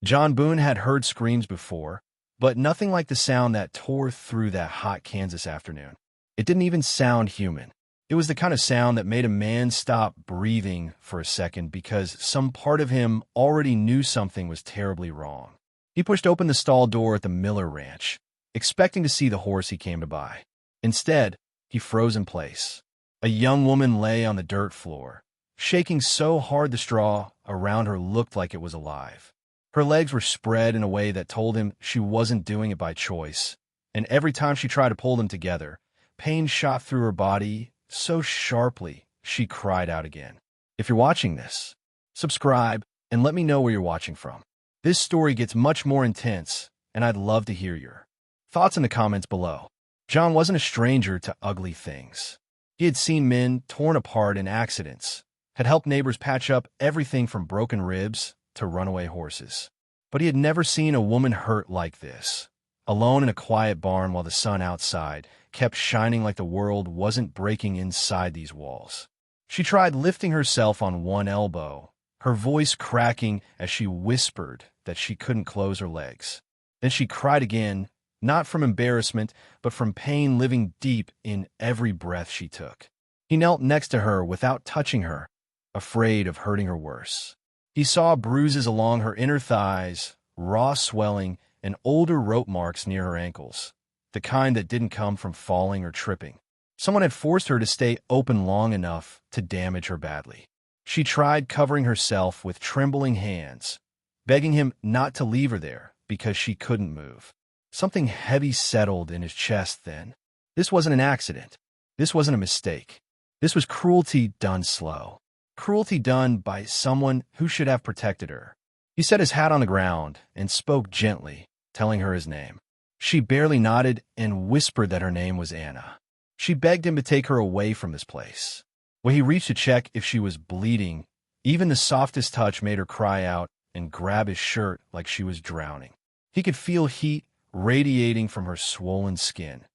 John Boone had heard screams before, but nothing like the sound that tore through that hot Kansas afternoon. It didn't even sound human. It was the kind of sound that made a man stop breathing for a second because some part of him already knew something was terribly wrong. He pushed open the stall door at the Miller Ranch, expecting to see the horse he came to buy. Instead, he froze in place. A young woman lay on the dirt floor, shaking so hard the straw around her looked like it was alive. Her legs were spread in a way that told him she wasn't doing it by choice, and every time she tried to pull them together, pain shot through her body so sharply she cried out again. If you're watching this, subscribe and let me know where you're watching from. This story gets much more intense, and I'd love to hear your thoughts in the comments below. John wasn't a stranger to ugly things. He had seen men torn apart in accidents, had helped neighbors patch up everything from broken ribs to runaway horses. But he had never seen a woman hurt like this, alone in a quiet barn while the sun outside kept shining like the world wasn't breaking inside these walls. She tried lifting herself on one elbow, her voice cracking as she whispered that she couldn't close her legs. Then she cried again, not from embarrassment, but from pain living deep in every breath she took. He knelt next to her without touching her, afraid of hurting her worse. He saw bruises along her inner thighs, raw swelling, and older rope marks near her ankles, the kind that didn't come from falling or tripping. Someone had forced her to stay open long enough to damage her badly. She tried covering herself with trembling hands, begging him not to leave her there because she couldn't move. Something heavy settled in his chest then. This wasn't an accident. This wasn't a mistake. This was cruelty done slow. Cruelty done by someone who should have protected her. He set his hat on the ground and spoke gently, telling her his name. She barely nodded and whispered that her name was Anna. She begged him to take her away from this place. When he reached to check if she was bleeding, even the softest touch made her cry out and grab his shirt like she was drowning. He could feel heat radiating from her swollen skin,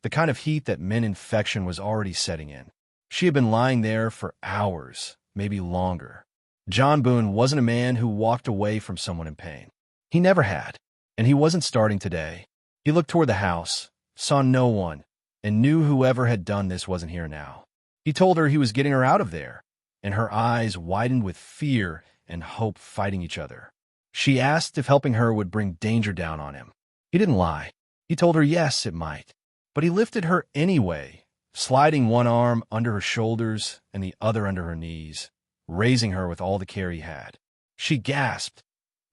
the kind of heat that meant infection was already setting in. She had been lying there for hours, maybe longer. John Boone wasn't a man who walked away from someone in pain. He never had, and he wasn't starting today. He looked toward the house, saw no one, and knew whoever had done this wasn't here now. He told her he was getting her out of there, and her eyes widened with fear and hope fighting each other. She asked if helping her would bring danger down on him. He didn't lie. He told her yes, it might. But he lifted her anyway, sliding one arm under her shoulders and the other under her knees, raising her with all the care he had. She gasped,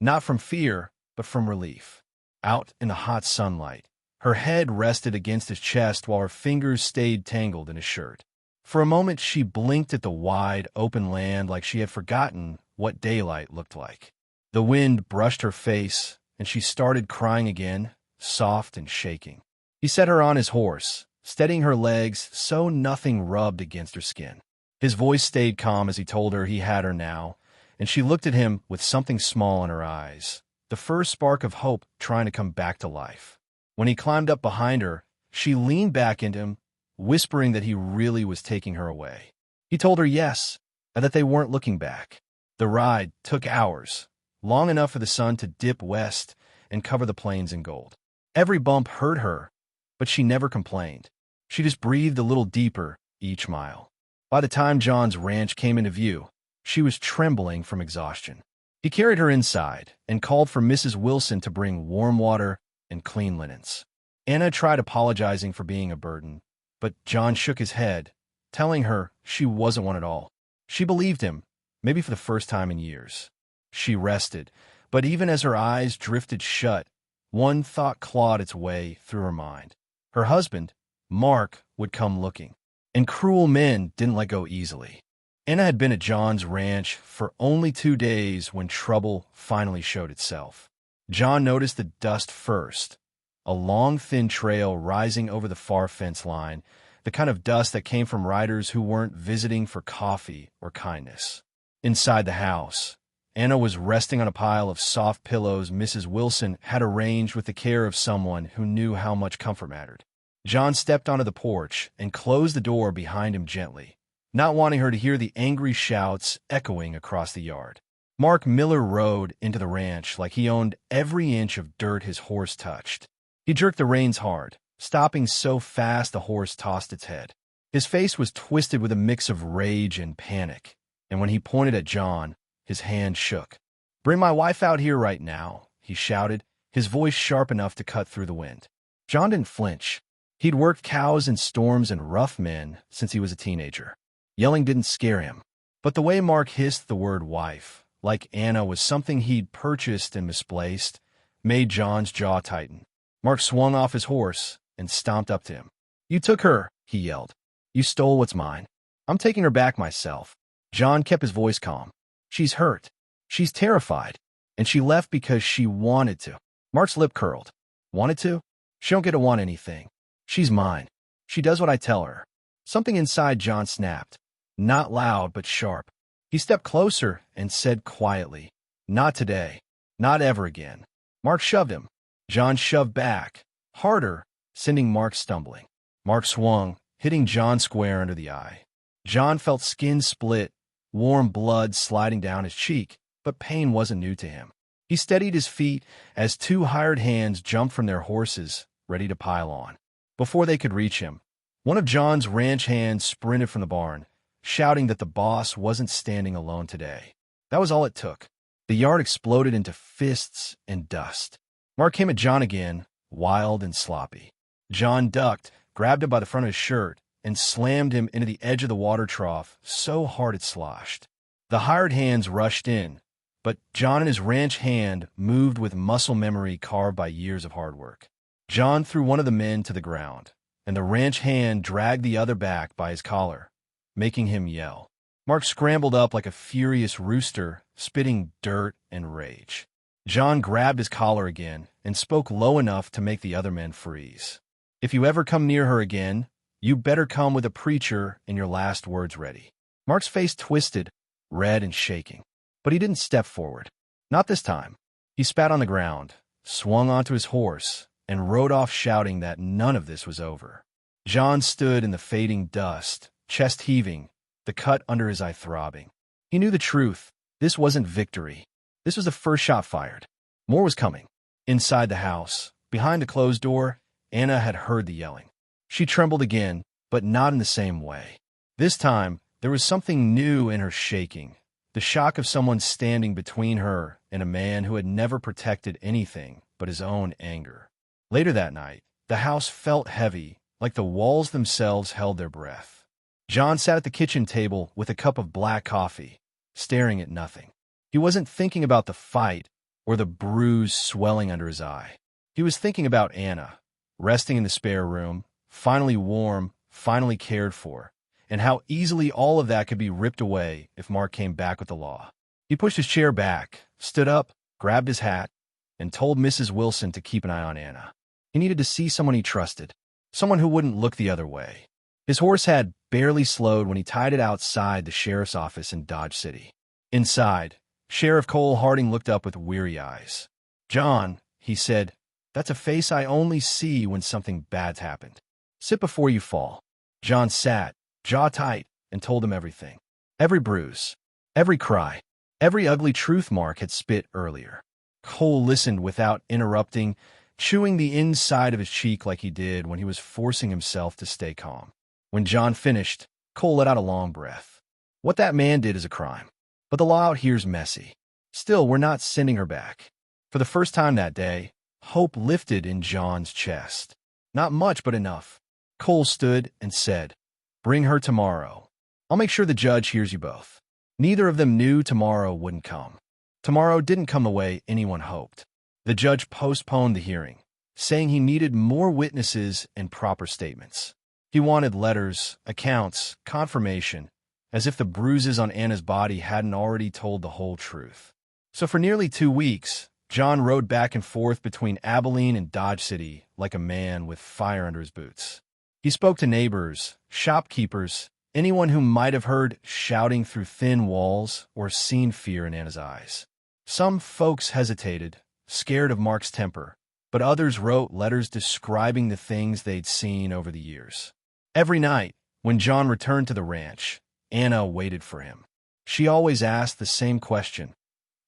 not from fear, but from relief. Out in the hot sunlight, her head rested against his chest while her fingers stayed tangled in his shirt. For a moment, she blinked at the wide, open land like she had forgotten what daylight looked like. The wind brushed her face, and she started crying again, soft and shaking. He set her on his horse, steadying her legs so nothing rubbed against her skin. His voice stayed calm as he told her he had her now, and she looked at him with something small in her eyes, the first spark of hope trying to come back to life. When he climbed up behind her, she leaned back into him, whispering that he really was taking her away. He told her yes, and that they weren't looking back. The ride took hours, long enough for the sun to dip west and cover the plains in gold. Every bump hurt her, but she never complained. She just breathed a little deeper each mile. By the time John's ranch came into view, she was trembling from exhaustion. He carried her inside and called for Mrs. Wilson to bring warm water and clean linens. Anna tried apologizing for being a burden, but John shook his head, telling her she wasn't one at all. She believed him, maybe for the first time in years. She rested, but even as her eyes drifted shut, one thought clawed its way through her mind. Her husband, Mark, would come looking, and cruel men didn't let go easily. Anna had been at John's ranch for only 2 days when trouble finally showed itself. John noticed the dust first, a long, thin trail rising over the far fence line, the kind of dust that came from riders who weren't visiting for coffee or kindness. Inside the house, Anna was resting on a pile of soft pillows Mrs. Wilson had arranged with the care of someone who knew how much comfort mattered. John stepped onto the porch and closed the door behind him gently, not wanting her to hear the angry shouts echoing across the yard. Mark Miller rode into the ranch like he owned every inch of dirt his horse touched. He jerked the reins hard, stopping so fast the horse tossed its head. His face was twisted with a mix of rage and panic, and when he pointed at John, his hand shook. "Bring my wife out here right now," he shouted, his voice sharp enough to cut through the wind. John didn't flinch. He'd worked cows in storms and rough men since he was a teenager. Yelling didn't scare him, but the way Mark hissed the word wife, like Anna was something he'd purchased and misplaced, made John's jaw tighten. Mark swung off his horse and stomped up to him. "You took her," he yelled. "You stole what's mine. I'm taking her back myself." John kept his voice calm. "She's hurt. She's terrified. And she left because she wanted to." Mark's lip curled. "Wanted to? She don't get to want anything. She's mine. She does what I tell her." Something inside John snapped. Not loud, but sharp. He stepped closer and said quietly, "Not today. Not ever again." Mark shoved him. John shoved back, harder, sending Mark stumbling. Mark swung, hitting John square under the eye. John felt skin split, warm blood sliding down his cheek, but pain wasn't new to him. He steadied his feet as two hired hands jumped from their horses, ready to pile on. Before they could reach him, one of John's ranch hands sprinted from the barn, shouting that the boss wasn't standing alone today. That was all it took. The yard exploded into fists and dust. Mark came at John again, wild and sloppy. John ducked, grabbed him by the front of his shirt, and slammed him into the edge of the water trough so hard it sloshed. The hired hands rushed in, but John and his ranch hand moved with muscle memory carved by years of hard work. John threw one of the men to the ground, and the ranch hand dragged the other back by his collar, making him yell. Mark scrambled up like a furious rooster, spitting dirt and rage. John grabbed his collar again and spoke low enough to make the other men freeze. "If you ever come near her again, you better come with a preacher and your last words ready." Mark's face twisted, red and shaking, but he didn't step forward. Not this time. He spat on the ground, swung onto his horse, and rode off shouting that none of this was over. John stood in the fading dust, chest heaving, the cut under his eye throbbing. He knew the truth. This wasn't victory. This was the first shot fired. More was coming. Inside the house, behind the closed door, Anna had heard the yelling. She trembled again, but not in the same way. This time, there was something new in her shaking, the shock of someone standing between her and a man who had never protected anything but his own anger. Later that night, the house felt heavy, like the walls themselves held their breath. John sat at the kitchen table with a cup of black coffee, staring at nothing. He wasn't thinking about the fight or the bruise swelling under his eye. He was thinking about Anna, resting in the spare room, finally warm, finally cared for, and how easily all of that could be ripped away if Mark came back with the law. He pushed his chair back, stood up, grabbed his hat, and told Mrs. Wilson to keep an eye on Anna. He needed to see someone he trusted, someone who wouldn't look the other way. His horse had barely slowed when he tied it outside the sheriff's office in Dodge City. Inside, Sheriff Cole Harding looked up with weary eyes. "John," he said, "that's a face I only see when something bad's happened. Sit before you fall." John sat, jaw tight, and told him everything. Every bruise, every cry, every ugly truth Mark had spit earlier. Cole listened without interrupting, chewing the inside of his cheek like he did when he was forcing himself to stay calm. When John finished, Cole let out a long breath. "What that man did is a crime, but the law out here's messy. Still, we're not sending her back." For the first time that day, hope lifted in John's chest. Not much, but enough. Cole stood and said, "Bring her tomorrow. I'll make sure the judge hears you both." Neither of them knew tomorrow wouldn't come. Tomorrow didn't come the way anyone hoped. The judge postponed the hearing, saying he needed more witnesses and proper statements. He wanted letters, accounts, confirmation, as if the bruises on Anna's body hadn't already told the whole truth. So for nearly 2 weeks, John rode back and forth between Abilene and Dodge City like a man with fire under his boots. He spoke to neighbors, shopkeepers, anyone who might have heard shouting through thin walls or seen fear in Anna's eyes. Some folks hesitated, scared of Mark's temper, but others wrote letters describing the things they'd seen over the years. Every night, when John returned to the ranch, Anna waited for him. She always asked the same question,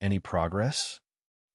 Any progress?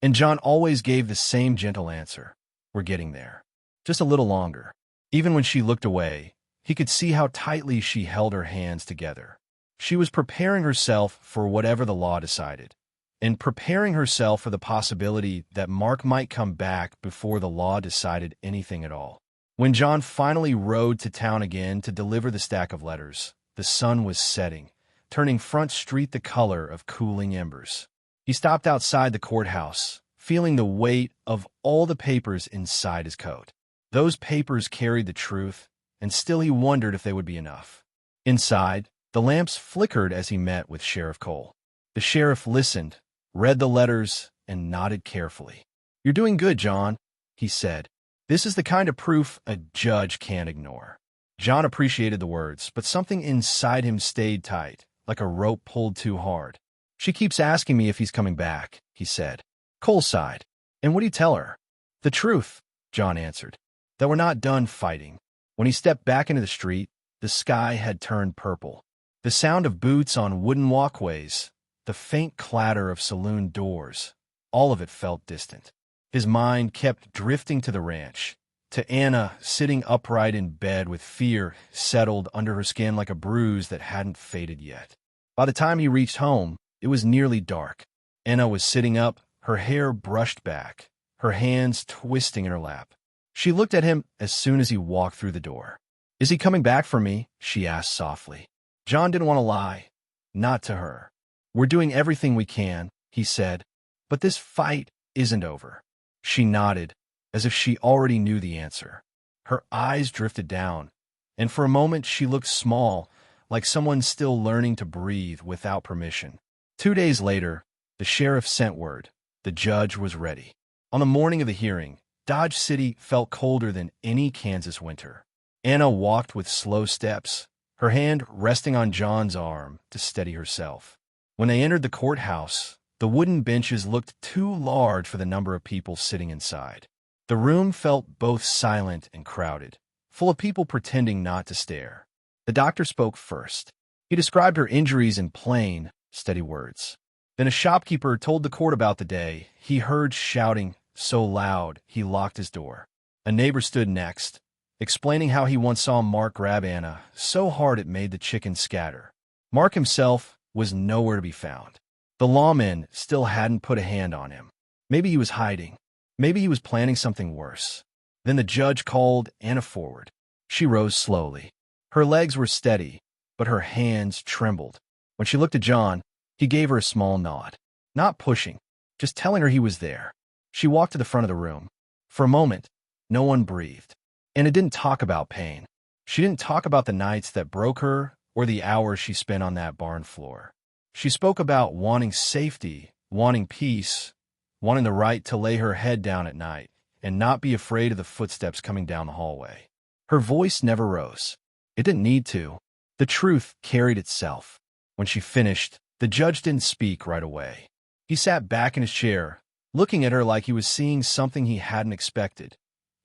And John always gave the same gentle answer. We're getting there. Just a little longer. Even when she looked away, he could see how tightly she held her hands together. She was preparing herself for whatever the law decided, and preparing herself for the possibility that Mark might come back before the law decided anything at all. When John finally rode to town again to deliver the stack of letters, the sun was setting, turning Front Street the color of cooling embers. He stopped outside the courthouse, feeling the weight of all the papers inside his coat. Those papers carried the truth, and still he wondered if they would be enough. Inside, the lamps flickered as he met with Sheriff Cole. The sheriff listened, read the letters, and nodded carefully. "You're doing good, John," he said. "This is the kind of proof a judge can't ignore." John appreciated the words, but something inside him stayed tight, like a rope pulled too hard. "She keeps asking me if he's coming back," he said. Cole sighed. "And what do you tell her?" "The truth," John answered. "That we're not done fighting." When he stepped back into the street, the sky had turned purple. The sound of boots on wooden walkways, the faint clatter of saloon doors, all of it felt distant. His mind kept drifting to the ranch, to Anna sitting upright in bed with fear settled under her skin like a bruise that hadn't faded yet. By the time he reached home, it was nearly dark. Anna was sitting up, her hair brushed back, her hands twisting in her lap. She looked at him as soon as he walked through the door. "Is he coming back for me?" she asked softly. John didn't want to lie. Not to her. "We're doing everything we can," he said. "But this fight isn't over." She nodded, as if she already knew the answer. Her eyes drifted down, and for a moment she looked small, like someone still learning to breathe without permission. 2 days later, the sheriff sent word. The judge was ready. On the morning of the hearing, Dodge City felt colder than any Kansas winter. Anna walked with slow steps, her hand resting on John's arm to steady herself. When they entered the courthouse, the wooden benches looked too large for the number of people sitting inside. The room felt both silent and crowded, full of people pretending not to stare. The doctor spoke first. He described her injuries in plain, steady words. Then a shopkeeper told the court about the day he heard shouting so loud he locked his door. A neighbor stood next, explaining how he once saw Mark grab Anna so hard it made the chickens scatter. Mark himself was nowhere to be found. The lawmen still hadn't put a hand on him. Maybe he was hiding. Maybe he was planning something worse. Then the judge called Anna forward. She rose slowly. Her legs were steady, but her hands trembled. When she looked at John, he gave her a small nod. Not pushing, just telling her he was there. She walked to the front of the room. For a moment, no one breathed. Anna didn't talk about pain. She didn't talk about the nights that broke her or the hours she spent on that barn floor. She spoke about wanting safety, wanting peace, wanting the right to lay her head down at night and not be afraid of the footsteps coming down the hallway. Her voice never rose. It didn't need to. The truth carried itself. When she finished, the judge didn't speak right away. He sat back in his chair, looking at her like he was seeing something he hadn't expected.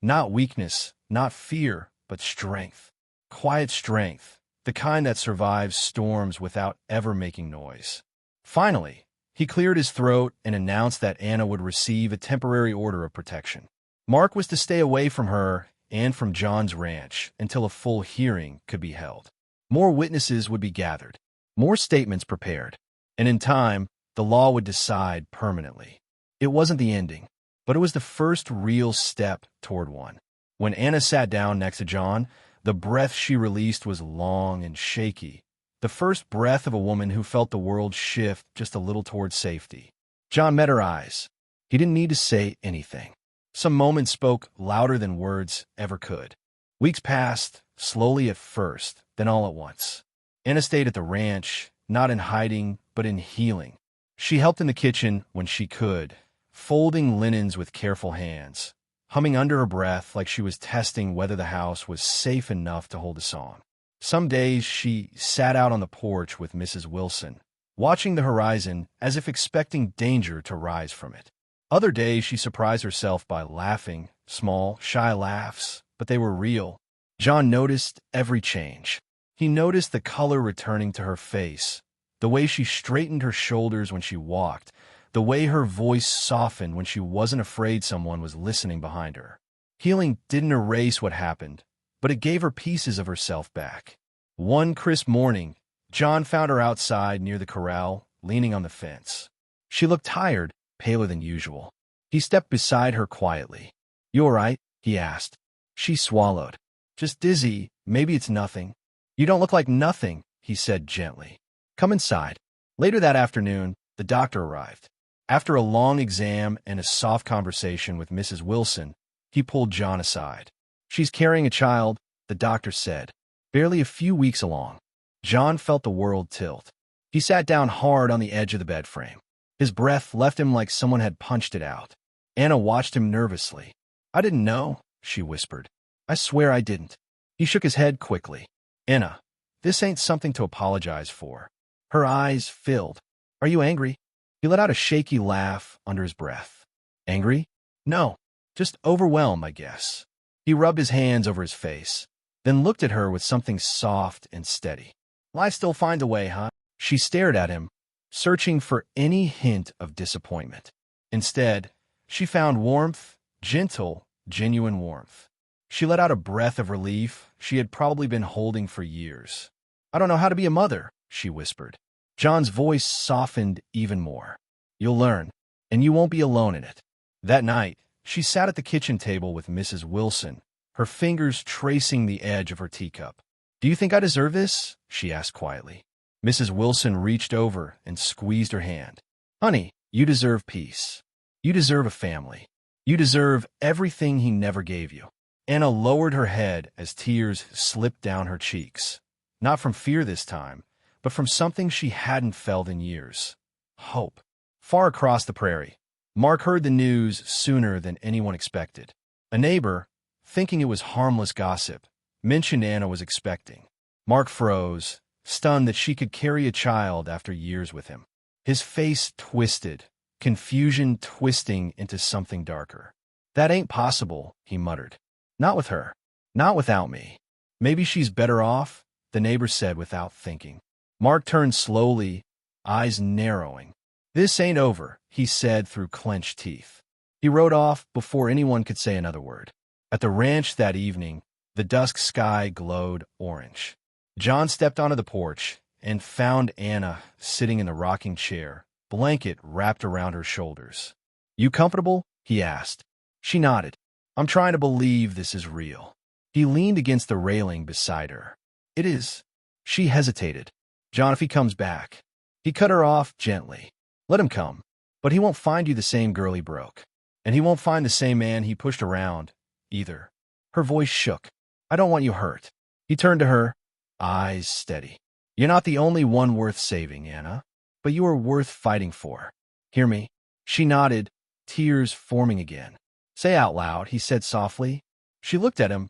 Not weakness, not fear, but strength. Quiet strength, the kind that survives storms without ever making noise. Finally, he cleared his throat and announced that Anna would receive a temporary order of protection. Mark was to stay away from her and from John's ranch until a full hearing could be held. More witnesses would be gathered, more statements prepared, and in time, the law would decide permanently. It wasn't the ending, but it was the first real step toward one. When Anna sat down next to John, the breath she released was long and shaky, the first breath of a woman who felt the world shift just a little toward safety. John met her eyes. He didn't need to say anything. Some moments spoke louder than words ever could. Weeks passed, slowly at first, then all at once. Anna stayed at the ranch, not in hiding, but in healing. She helped in the kitchen when she could, folding linens with careful hands, humming under her breath like she was testing whether the house was safe enough to hold a song. Some days she sat out on the porch with Mrs. Wilson, watching the horizon as if expecting danger to rise from it. Other days she surprised herself by laughing, small, shy laughs, but they were real. John noticed every change. He noticed the color returning to her face, the way she straightened her shoulders when she walked, the way her voice softened when she wasn't afraid someone was listening behind her. Healing didn't erase what happened, but it gave her pieces of herself back. One crisp morning, John found her outside near the corral, leaning on the fence. She looked tired, paler than usual. He stepped beside her quietly. "You all right?" he asked. She swallowed. "Just dizzy. Maybe it's nothing." "You don't look like nothing," he said gently. "Come inside." Later that afternoon, the doctor arrived. After a long exam and a soft conversation with Mrs. Wilson, he pulled John aside. "She's carrying a child," the doctor said, "barely a few weeks along." John felt the world tilt. He sat down hard on the edge of the bed frame. His breath left him like someone had punched it out. Anna watched him nervously. "I didn't know," she whispered. "I swear I didn't." He shook his head quickly. "Anna, this ain't something to apologize for." Her eyes filled. "Are you angry?" He let out a shaky laugh under his breath. "Angry? No, just overwhelmed, I guess." He rubbed his hands over his face, then looked at her with something soft and steady. "Life still finds a way, huh?" She stared at him, searching for any hint of disappointment. Instead, she found warmth, gentle, genuine warmth. She let out a breath of relief she had probably been holding for years. "I don't know how to be a mother," she whispered. John's voice softened even more. "You'll learn, and you won't be alone in it." That night, she sat at the kitchen table with Mrs. Wilson, her fingers tracing the edge of her teacup. "Do you think I deserve this?" she asked quietly. Mrs. Wilson reached over and squeezed her hand. "Honey, you deserve peace. You deserve a family. You deserve everything he never gave you." Anna lowered her head as tears slipped down her cheeks. Not from fear this time, but from something she hadn't felt in years. Hope. Far across the prairie, Mark heard the news sooner than anyone expected. A neighbor, thinking it was harmless gossip, mentioned Anna was expecting. Mark froze, stunned that she could carry a child after years with him. His face twisted, confusion twisting into something darker. "That ain't possible," he muttered. "Not with her. Not without me." "Maybe she's better off," the neighbor said without thinking. Mark turned slowly, eyes narrowing. "This ain't over," he said through clenched teeth. He rode off before anyone could say another word. At the ranch that evening, the dusk sky glowed orange. John stepped onto the porch and found Anna sitting in the rocking chair, blanket wrapped around her shoulders. "You comfortable?" he asked. She nodded. "I'm trying to believe this is real." He leaned against the railing beside her. "It is." She hesitated. "John, if he comes back." He cut her off gently. "Let him come. But he won't find you the same girl he broke. And he won't find the same man he pushed around, either." Her voice shook. "I don't want you hurt." He turned to her, eyes steady. "You're not the only one worth saving, Anna, but you are worth fighting for. Hear me?" She nodded, tears forming again. "Say out loud," he said softly. She looked at him,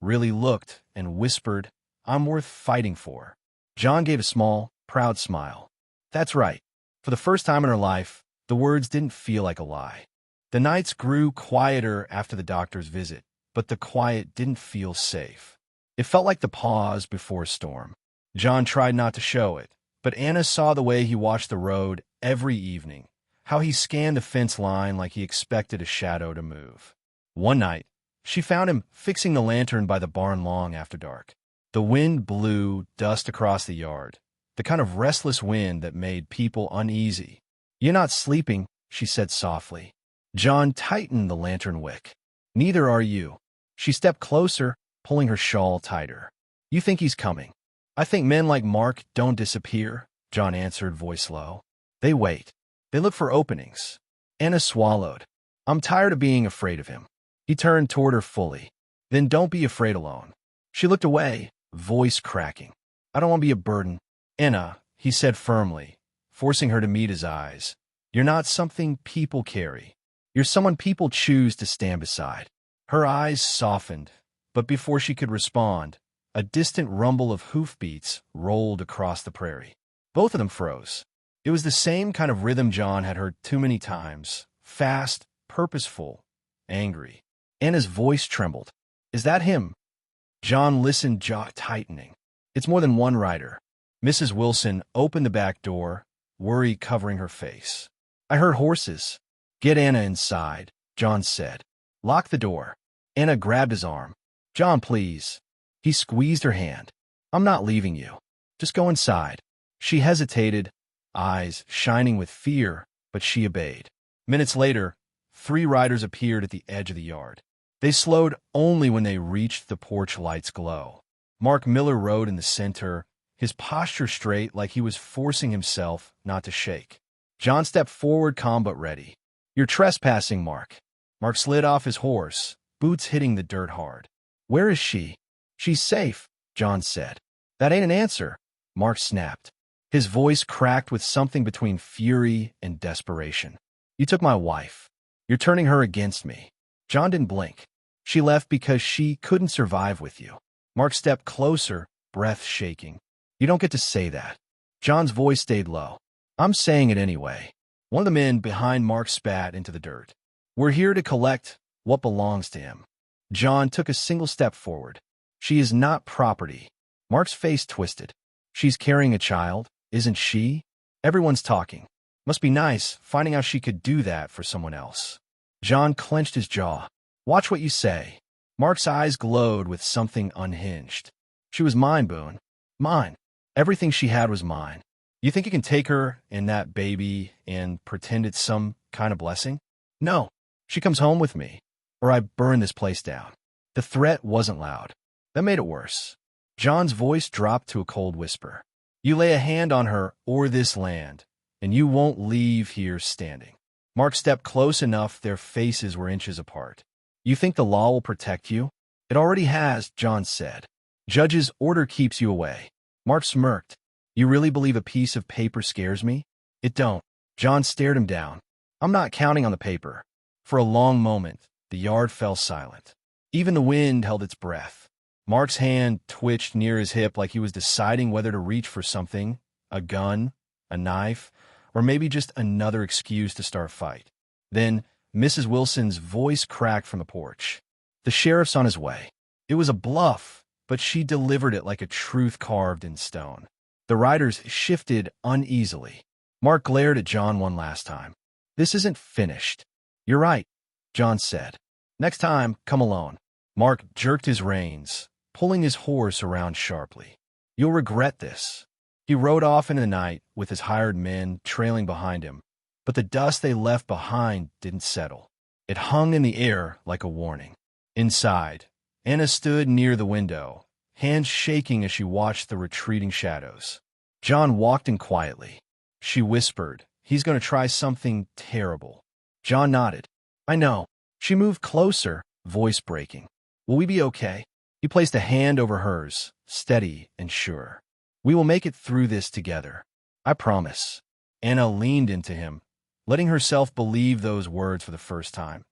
really looked, and whispered, "I'm worth fighting for." John gave a small, proud smile. That's right. For the first time in her life, the words didn't feel like a lie. The nights grew quieter after the doctor's visit, but the quiet didn't feel safe. It felt like the pause before a storm. John tried not to show it, but Anna saw the way he watched the road every evening, how he scanned the fence line like he expected a shadow to move. One night, she found him fixing the lantern by the barn long after dark. The wind blew dust across the yard, the kind of restless wind that made people uneasy. "You're not sleeping," she said softly. John tightened the lantern wick. "Neither are you." She stepped closer, pulling her shawl tighter. "You think he's coming." "I think men like Mark don't disappear," John answered, voice low. "They wait. They look for openings." Anna swallowed. "I'm tired of being afraid of him." He turned toward her fully. "Then don't be afraid alone." She looked away, voice cracking. "I don't want to be a burden." "Anna," he said firmly, forcing her to meet his eyes, "you're not something people carry. You're someone people choose to stand beside." Her eyes softened, but before she could respond, a distant rumble of hoofbeats rolled across the prairie. Both of them froze. It was the same kind of rhythm John had heard too many times, fast, purposeful, angry. Anna's voice trembled. "Is that him?" John listened, jaw tightening. "It's more than one rider." Mrs. Wilson opened the back door, worry covering her face. I heard horses. Get Anna inside, John said. Lock the door. Anna grabbed his arm. John, please. He squeezed her hand. I'm not leaving you. Just go inside. She hesitated, eyes shining with fear, but she obeyed. Minutes later, 3 riders appeared at the edge of the yard. They slowed only when they reached the porch light's glow. Mark Miller rode in the center, his posture straight like he was forcing himself not to shake. John stepped forward, calm but ready. You're trespassing, Mark. Mark slid off his horse, boots hitting the dirt hard. Where is she? She's safe, John said. That ain't an answer, Mark snapped. His voice cracked with something between fury and desperation. You took my wife. You're turning her against me. John didn't blink. She left because she couldn't survive with you. Mark stepped closer, breath shaking. You don't get to say that. John's voice stayed low. I'm saying it anyway. One of the men behind Mark spat into the dirt. We're here to collect what belongs to him. John took a single step forward. She is not property. Mark's face twisted. She's carrying a child, isn't she? Everyone's talking. Must be nice finding out she could do that for someone else. John clenched his jaw. Watch what you say. Mark's eyes glowed with something unhinged. She was mine, Boone. Mine. Everything she had was mine. You think you can take her and that baby and pretend it's some kind of blessing? No. She comes home with me, or I burn this place down. The threat wasn't loud. That made it worse. John's voice dropped to a cold whisper. You lay a hand on her or this land, and you won't leave here standing. Mark stepped close enough their faces were inches apart. You think the law will protect you? It already has, John said. Judge's order keeps you away. Mark smirked. You really believe a piece of paper scares me? It don't. John stared him down. I'm not counting on the paper. For a long moment, the yard fell silent. Even the wind held its breath. Mark's hand twitched near his hip like he was deciding whether to reach for something, a gun, a knife, or maybe just another excuse to start a fight. Then, Mrs. Wilson's voice cracked from the porch. The sheriff's on his way. It was a bluff, but she delivered it like a truth carved in stone. The riders shifted uneasily. Mark glared at John one last time. This isn't finished. You're right, John said. Next time, come alone. Mark jerked his reins, pulling his horse around sharply. You'll regret this. He rode off into the night with his hired men trailing behind him, but the dust they left behind didn't settle. It hung in the air like a warning. Inside, Anna stood near the window, hands shaking as she watched the retreating shadows. John walked in quietly. She whispered, He's going to try something terrible. John nodded. I know. She moved closer, voice breaking. Will we be okay? He placed a hand over hers, steady and sure. We will make it through this together. I promise. Anna leaned into him, letting herself believe those words for the first time,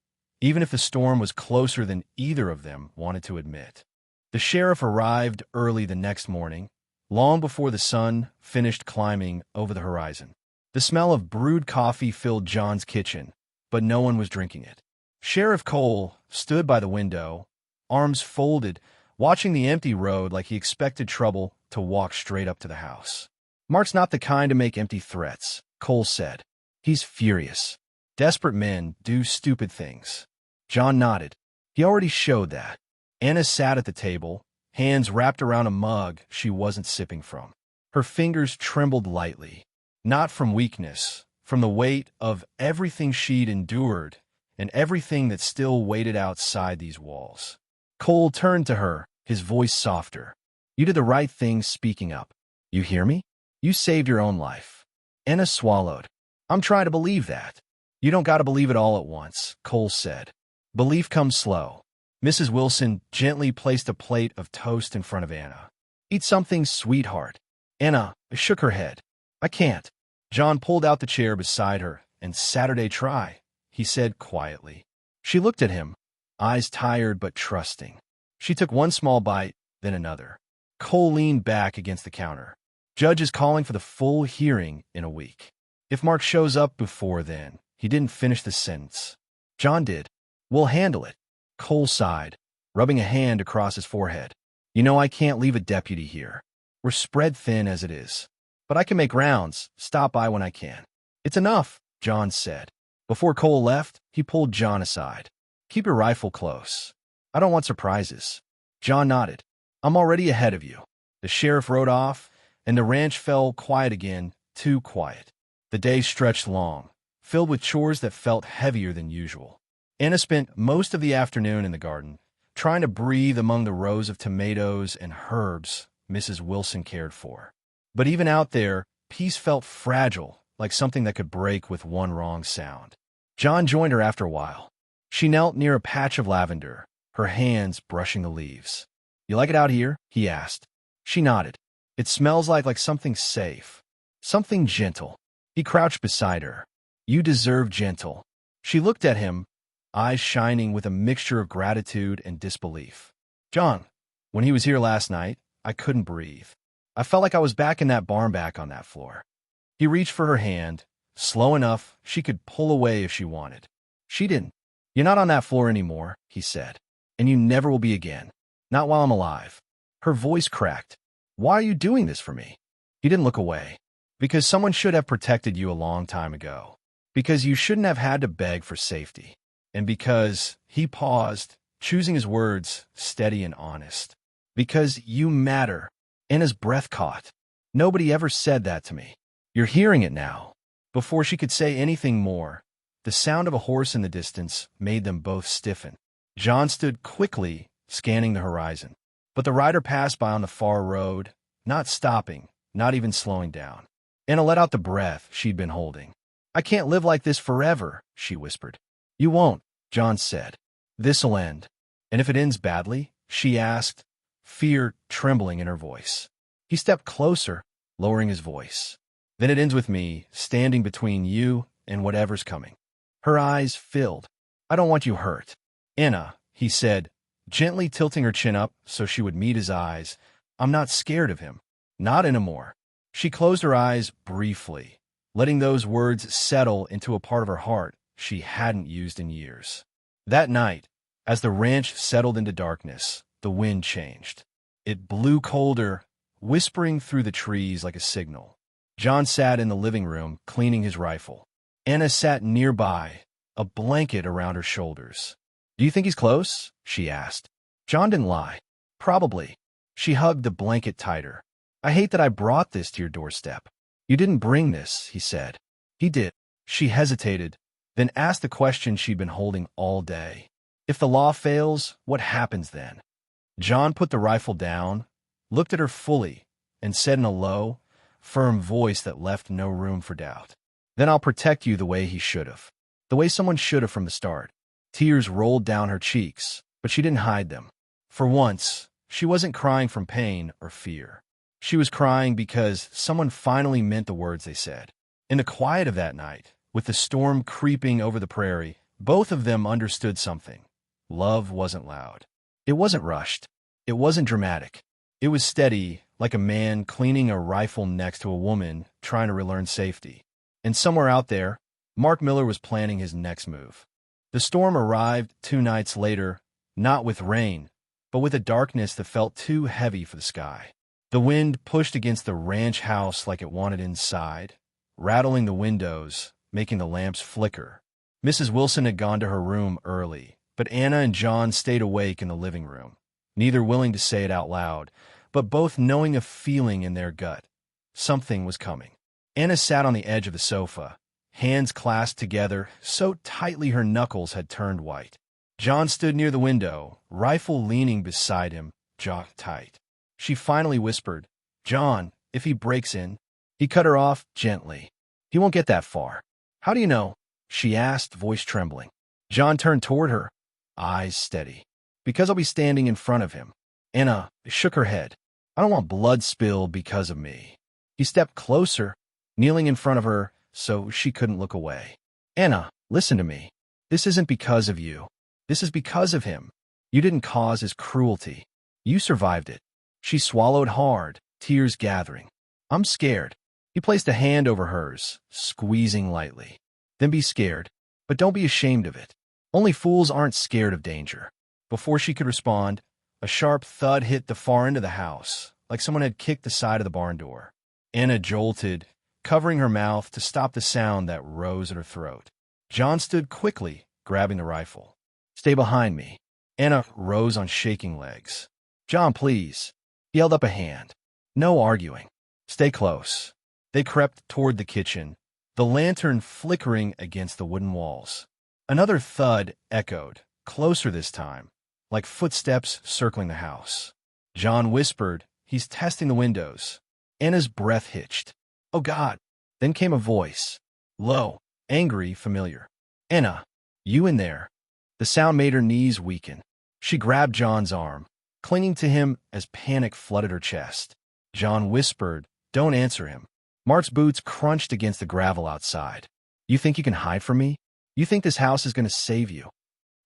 even if the storm was closer than either of them wanted to admit. The sheriff arrived early the next morning, long before the sun finished climbing over the horizon. The smell of brewed coffee filled John's kitchen, but no one was drinking it. Sheriff Cole stood by the window, arms folded, watching the empty road like he expected trouble to walk straight up to the house. Mark's not the kind to make empty threats, Cole said. He's furious. Desperate men do stupid things. John nodded. He already showed that. Anna sat at the table, hands wrapped around a mug she wasn't sipping from. Her fingers trembled lightly, not from weakness, from the weight of everything she'd endured and everything that still waited outside these walls. Cole turned to her, his voice softer. You did the right thing speaking up. You hear me? You saved your own life. Anna swallowed. I'm trying to believe that. You don't got to believe it all at once, Cole said. Belief comes slow. Mrs. Wilson gently placed a plate of toast in front of Anna. Eat something, sweetheart. Anna shook her head. I can't. John pulled out the chair beside her and Saturday try, he said quietly. She looked at him, eyes tired but trusting. She took one small bite, then another. Cole leaned back against the counter. Judge is calling for the full hearing in a week. If Mark shows up before then, he didn't finish the sentence. John did. We'll handle it. Cole sighed, rubbing a hand across his forehead. You know I can't leave a deputy here. We're spread thin as it is. But I can make rounds, stop by when I can. It's enough, John said. Before Cole left, he pulled John aside. Keep your rifle close. I don't want surprises. John nodded. I'm already ahead of you. The sheriff rode off, and the ranch fell quiet again, too quiet. The day stretched long, filled with chores that felt heavier than usual. Anna spent most of the afternoon in the garden, trying to breathe among the rows of tomatoes and herbs Mrs. Wilson cared for. But even out there, peace felt fragile, like something that could break with one wrong sound. John joined her after a while. She knelt near a patch of lavender, her hands brushing the leaves. You like it out here? He asked. She nodded. It smells like something safe, something gentle. He crouched beside her. You deserve gentle. She looked at him, eyes shining with a mixture of gratitude and disbelief. John, when he was here last night, I couldn't breathe. I felt like I was back in that barn back on that floor. He reached for her hand, slow enough she could pull away if she wanted. She didn't. You're not on that floor anymore, he said. And you never will be again. Not while I'm alive. Her voice cracked. Why are you doing this for me? He didn't look away. Because someone should have protected you a long time ago. Because you shouldn't have had to beg for safety. And because, he paused, choosing his words, steady and honest. Because you matter. Anna's breath caught. Nobody ever said that to me. You're hearing it now. Before she could say anything more, the sound of a horse in the distance made them both stiffen. John stood quickly, scanning the horizon. But the rider passed by on the far road, not stopping, not even slowing down. Anna let out the breath she'd been holding. I can't live like this forever, she whispered. You won't, John said. This'll end. And if it ends badly, she asked, fear trembling in her voice. He stepped closer, lowering his voice. Then it ends with me, standing between you and whatever's coming. Her eyes filled. I don't want you hurt. Anna, he said, gently tilting her chin up so she would meet his eyes. I'm not scared of him. Not anymore. She closed her eyes briefly, letting those words settle into a part of her heart she hadn't used in years. That night, as the ranch settled into darkness, the wind changed. It blew colder, whispering through the trees like a signal. John sat in the living room, cleaning his rifle. Anna sat nearby, a blanket around her shoulders. Do you think he's close? She asked. John didn't lie. Probably. She hugged the blanket tighter. I hate that I brought this to your doorstep. You didn't bring this, he said. He did. She hesitated, then asked the question she'd been holding all day. If the law fails, what happens then? John put the rifle down, looked at her fully, and said in a low, firm voice that left no room for doubt. Then I'll protect you the way he should have. The way someone should have from the start. Tears rolled down her cheeks, but she didn't hide them. For once, she wasn't crying from pain or fear. She was crying because someone finally meant the words they said. In the quiet of that night, with the storm creeping over the prairie, both of them understood something. Love wasn't loud. It wasn't rushed. It wasn't dramatic. It was steady, like a man cleaning a rifle next to a woman trying to relearn safety. And somewhere out there, Mark Miller was planning his next move. The storm arrived 2 nights later, not with rain, but with a darkness that felt too heavy for the sky. The wind pushed against the ranch house like it wanted inside, rattling the windows, making the lamps flicker. Mrs. Wilson had gone to her room early, but Anna and John stayed awake in the living room, neither willing to say it out loud, but both knowing a feeling in their gut. Something was coming. Anna sat on the edge of the sofa, hands clasped together so tightly her knuckles had turned white. John stood near the window, rifle leaning beside him, jaw tight. She finally whispered, John, if he breaks in. He cut her off gently. He won't get that far. How do you know? She asked, voice trembling. John turned toward her, eyes steady. Because I'll be standing in front of him. Anna shook her head. I don't want blood spilled because of me. He stepped closer, kneeling in front of her so she couldn't look away. Anna, listen to me. This isn't because of you. This is because of him. You didn't cause his cruelty. You survived it. She swallowed hard, tears gathering. I'm scared. He placed a hand over hers, squeezing lightly. Then be scared, but don't be ashamed of it. Only fools aren't scared of danger. Before she could respond, a sharp thud hit the far end of the house, like someone had kicked the side of the barn door. Anna jolted, covering her mouth to stop the sound that rose at her throat. John stood quickly, grabbing the rifle. "Stay behind me." Anna rose on shaking legs. "John, please." He held up a hand. "No arguing. Stay close." They crept toward the kitchen, the lantern flickering against the wooden walls. Another thud echoed, closer this time, like footsteps circling the house. John whispered, "He's testing the windows." Anna's breath hitched. "Oh, God." Then came a voice. Low, angry, familiar. "Anna, you in there?" The sound made her knees weaken. She grabbed John's arm, clinging to him as panic flooded her chest. John whispered, "Don't answer him." Mark's boots crunched against the gravel outside. "You think you can hide from me? You think this house is going to save you?"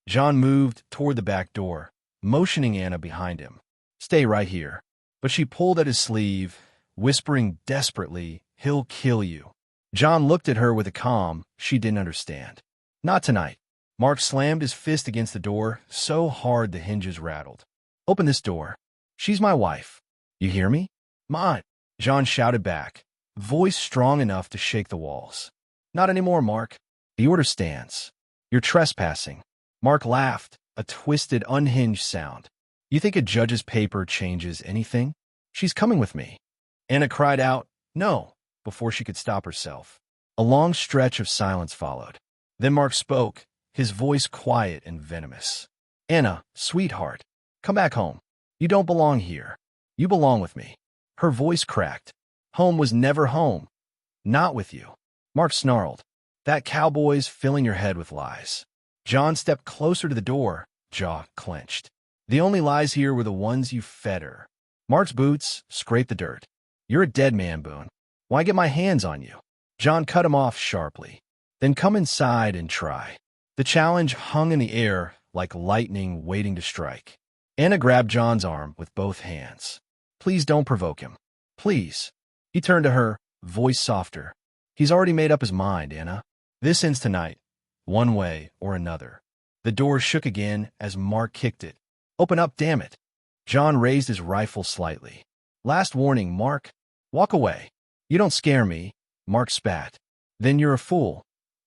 John moved toward the back door, motioning Anna behind him. "Stay right here." But she pulled at his sleeve, whispering desperately, "He'll kill you." John looked at her with a calm she didn't understand. "Not tonight." Mark slammed his fist against the door so hard the hinges rattled. "Open this door. She's my wife. You hear me?" "Mine," John shouted back, voice strong enough to shake the walls. "Not anymore, Mark. The order stands. You're trespassing." Mark laughed, a twisted, unhinged sound. "You think a judge's paper changes anything?" "She's coming with me." Anna cried out, "No," before she could stop herself. A long stretch of silence followed. Then Mark spoke, his voice quiet and venomous. "Anna, sweetheart, come back home. You don't belong here. You belong with me." Her voice cracked. "Home was never home. Not with you." Mark snarled, "That cowboy's filling your head with lies." John stepped closer to the door, jaw clenched. "The only lies here were the ones you fed her." Mark's boots scraped the dirt. "You're a dead man, Boone. Why get my hands on you?" John cut him off sharply. "Then come inside and try." The challenge hung in the air like lightning waiting to strike. Anna grabbed John's arm with both hands. "Please don't provoke him. Please." He turned to her, voice softer. "He's already made up his mind, Anna. This ends tonight, one way or another." The door shook again as Mark kicked it. "Open up, damn it." John raised his rifle slightly. "Last warning, Mark. Walk away." "You don't scare me," Mark spat. "Then you're a fool,"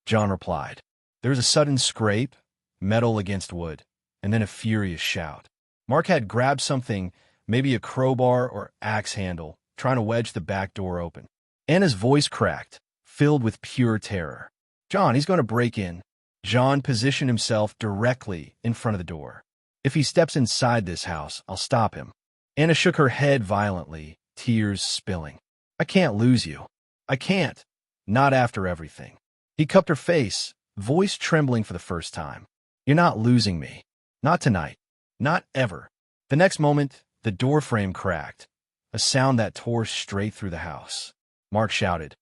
John replied. There was a sudden scrape, metal against wood, and then a furious shout. Mark had grabbed something, maybe a crowbar or axe handle, trying to wedge the back door open. Anna's voice cracked, filled with pure terror. "John, he's going to break in." John positioned himself directly in front of the door. "If he steps inside this house, I'll stop him." Anna shook her head violently, tears spilling. "I can't lose you. I can't. Not after everything." He cupped her face, voice trembling for the first time. "You're not losing me. Not tonight. Not ever." The next moment, the door frame cracked, a sound that tore straight through the house. Mark shouted,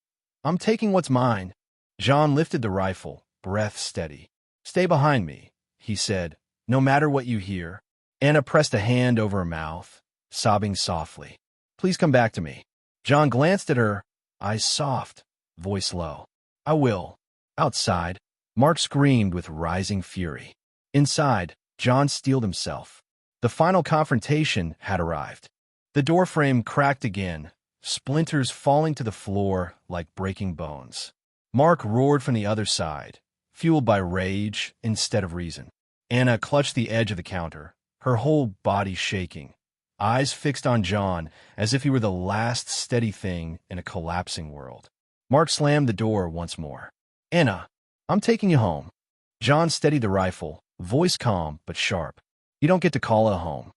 "I'm taking what's mine." John lifted the rifle, breath steady. "Stay behind me," he said, "no matter what you hear." Anna pressed a hand over her mouth, sobbing softly. "Please come back to me." John glanced at her, eyes soft, voice low. "I will." Outside, Mark screamed with rising fury. Inside, John steeled himself. The final confrontation had arrived. The doorframe cracked again, splinters falling to the floor like breaking bones. Mark roared from the other side, fueled by rage instead of reason. Anna clutched the edge of the counter, her whole body shaking, eyes fixed on John as if he were the last steady thing in a collapsing world. Mark slammed the door once more. "Anna, I'm taking you home." John steadied the rifle, voice calm but sharp. "You don't get to call it a home."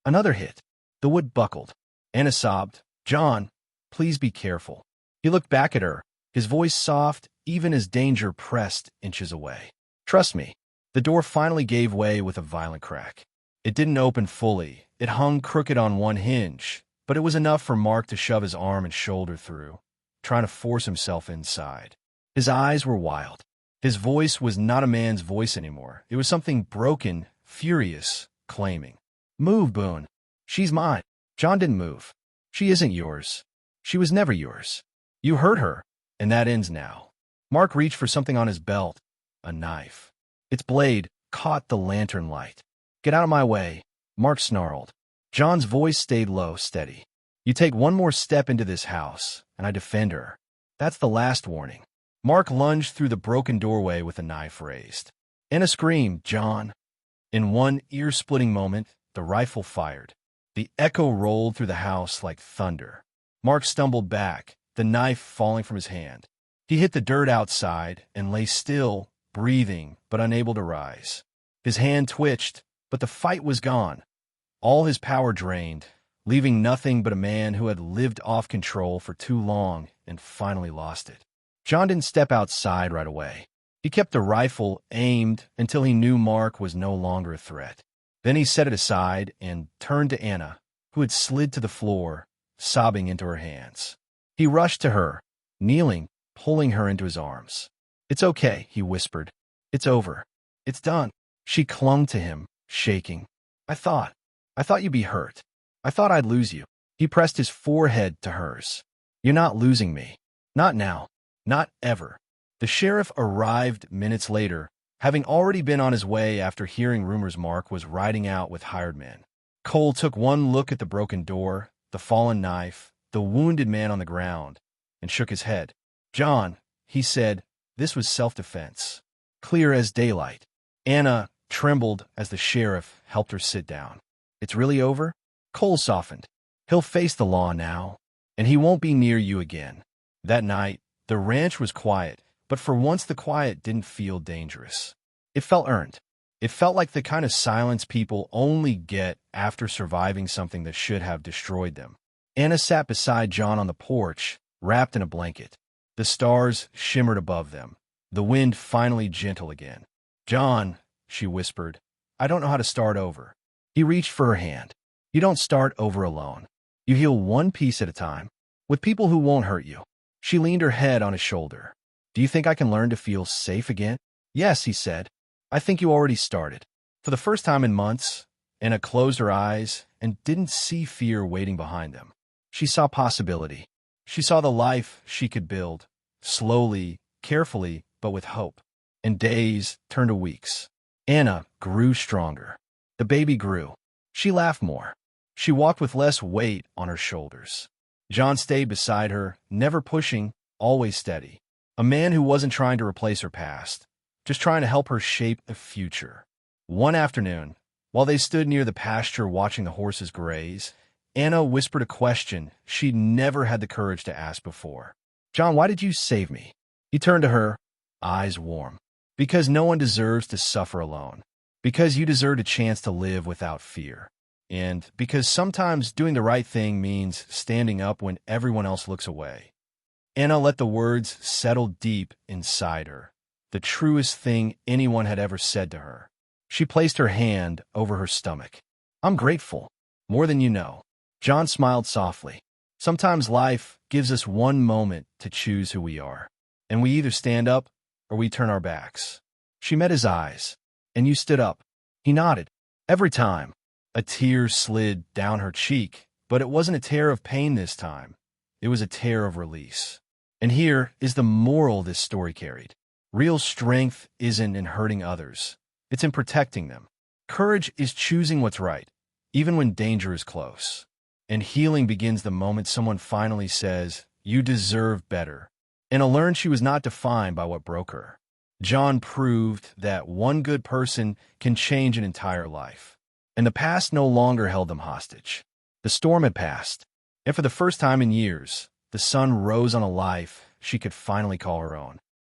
Another hit. The wood buckled. Anna sobbed, "John, please be careful." He looked back at her, his voice soft even as danger pressed inches away. "Trust me." The door finally gave way with a violent crack. It didn't open fully. It hung crooked on one hinge, but it was enough for Mark to shove his arm and shoulder through, trying to force himself inside. His eyes were wild. His voice was not a man's voice anymore. It was something broken, furious, claiming. "Move, Boone. She's mine." John didn't move. "She isn't yours. She was never yours. You hurt her, and that ends now." Mark reached for something on his belt, a knife. Its blade caught the lantern light. "Get out of my way," Mark snarled. John's voice stayed low, steady. "You take one more step into this house, and I defend her. That's the last warning. Mark lunged through the broken doorway with a knife raised. Anna screamed, "John!" In one ear-splitting moment, the rifle fired. The echo rolled through the house like thunder. Mark stumbled back, the knife falling from his hand. He hit the dirt outside and lay still, breathing but unable to rise. His hand twitched, but the fight was gone. All his power drained, leaving nothing but a man who had lived off control for too long and finally lost it. John didn't step outside right away. He kept the rifle aimed until he knew Mark was no longer a threat. Then he set it aside and turned to Anna, who had slid to the floor, sobbing into her hands. He rushed to her, kneeling, pulling her into his arms. "It's okay," he whispered. "It's over. It's done." She clung to him, shaking. I thought you'd be hurt. I thought I'd lose you." He pressed his forehead to hers. "You're not losing me. Not now. Not ever." The sheriff arrived minutes later, having already been on his way after hearing rumors Mark was riding out with hired men. Cole took one look at the broken door, the fallen knife, the wounded man on the ground, and shook his head. "John," he said, "this was self-defense. Clear as daylight." Anna trembled as the sheriff helped her sit down. "It's really over?" Cole softened. "He'll face the law now, and he won't be near you again." That night, the ranch was quiet, but for once the quiet didn't feel dangerous. It felt earned. It felt like the kind of silence people only get after surviving something that should have destroyed them. Anna sat beside John on the porch, wrapped in a blanket. The stars shimmered above them, the wind finally gentle again. "John," she whispered, "I don't know how to start over." He reached for her hand. "You don't start over alone. You heal one piece at a time, with people who won't hurt you." She leaned her head on his shoulder. "Do you think I can learn to feel safe again?" "Yes," he said. "I think you already started." For the first time in months, Anna closed her eyes and didn't see fear waiting behind them. She saw possibility. She saw the life she could build, slowly, carefully, but with hope. And days turned to weeks. Anna grew stronger. The baby grew. She laughed more. She walked with less weight on her shoulders. John stayed beside her, never pushing, always steady. A man who wasn't trying to replace her past, just trying to help her shape a future. One afternoon, while they stood near the pasture watching the horses graze, Anna whispered a question she'd never had the courage to ask before. "John, why did you save me?" He turned to her, eyes warm. "Because no one deserves to suffer alone. Because you deserved a chance to live without fear. And because sometimes doing the right thing means standing up when everyone else looks away." Anna let the words settle deep inside her, the truest thing anyone had ever said to her. She placed her hand over her stomach. "I'm grateful, more than you know." John smiled softly. Sometimes life gives us one moment to choose who we are, and we either stand up or we turn our backs. She met his eyes. "And you stood up." He nodded. Every time. A tear slid down her cheek, but it wasn't a tear of pain this time. It was a tear of release. And here is the moral this story carried. Real strength isn't in hurting others. It's in protecting them. Courage is choosing what's right, even when danger is close. And healing begins the moment someone finally says, "You deserve better." Anna learned she was not defined by what broke her. John proved that one good person can change an entire life. And the past no longer held them hostage. The storm had passed, and for the first time in years, the sun rose on a life she could finally call her own.